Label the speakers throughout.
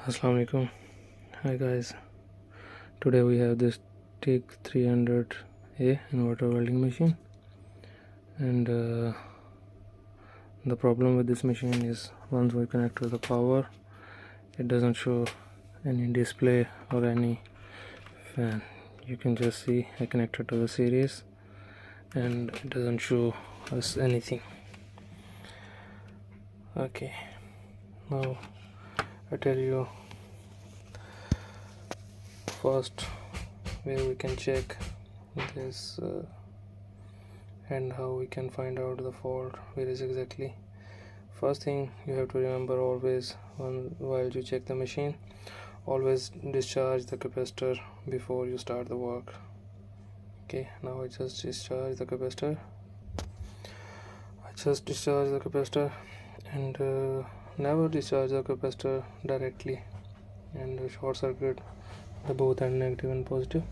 Speaker 1: Assalamu alaikum. Hi guys, today we have this TIG300A inverter welding machine, and the problem with this machine is once we connect to the power, it doesn't show any display or any fan. You can just see I connected to the series and it doesn't show us anything. Okay, now I tell you first where we can check this and how we can find out the fault where is exactly. First thing you have to remember always while you check the machine, always discharge the capacitor before you start the work. Okay, now I just discharge the capacitor. And never discharge the capacitor directly and short circuit the both end negative and positive.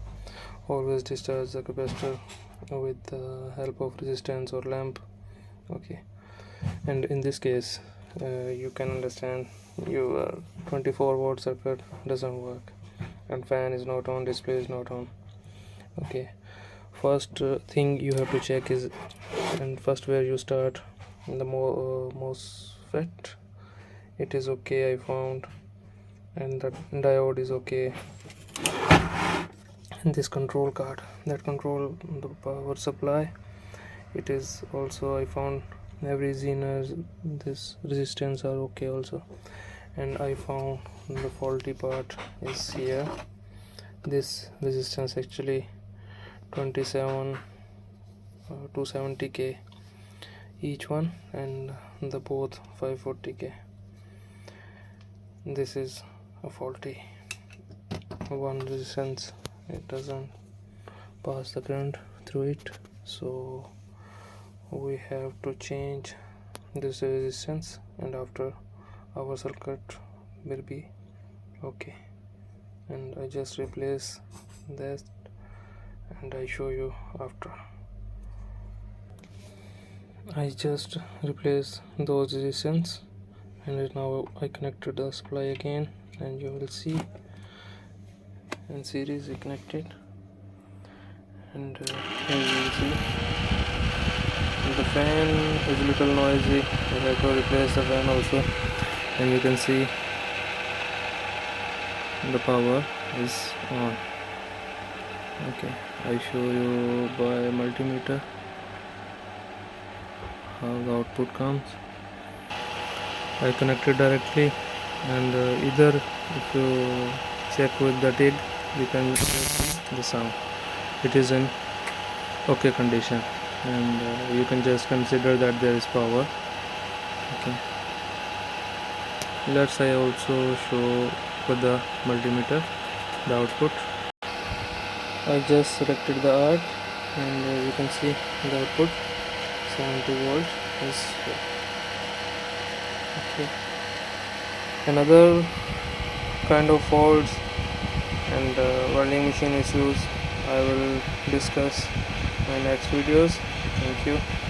Speaker 1: Always discharge the capacitor with the help of resistance or lamp. Okay, and in this case you can understand your 24-volt circuit doesn't work and fan is not on, display is not on. Okay, first thing you have to check is, and first where you start the MOSFET, it is okay, I found, and the diode is okay, and this control card that control the power supply, it is also, I found, every zener, this resistance are okay also, and I found the faulty part is here. This resistance actually 27 270k each one, and the both 540k. This is a faulty one resistance, it doesn't pass the current through it, so we have to change this resistance, and after our circuit will be okay. And I just replace this and I show you after. I just replace those resistance, and now I connected the supply again, and you will see in series we connected, and here you will see the fan is a little noisy. I have to replace the fan also, and you can see the power is on. Okay, I show you by multimeter how the output comes. I connected directly, and either if you check with the TIG, you can see the sound, it is in okay condition, and you can just consider that there is power. Okay, let's I also show with the multimeter the output. I just selected the arc, and you can see the output 70 volt is here. Okay, another kind of faults and welding machine issues I will discuss in my next videos. Thank you.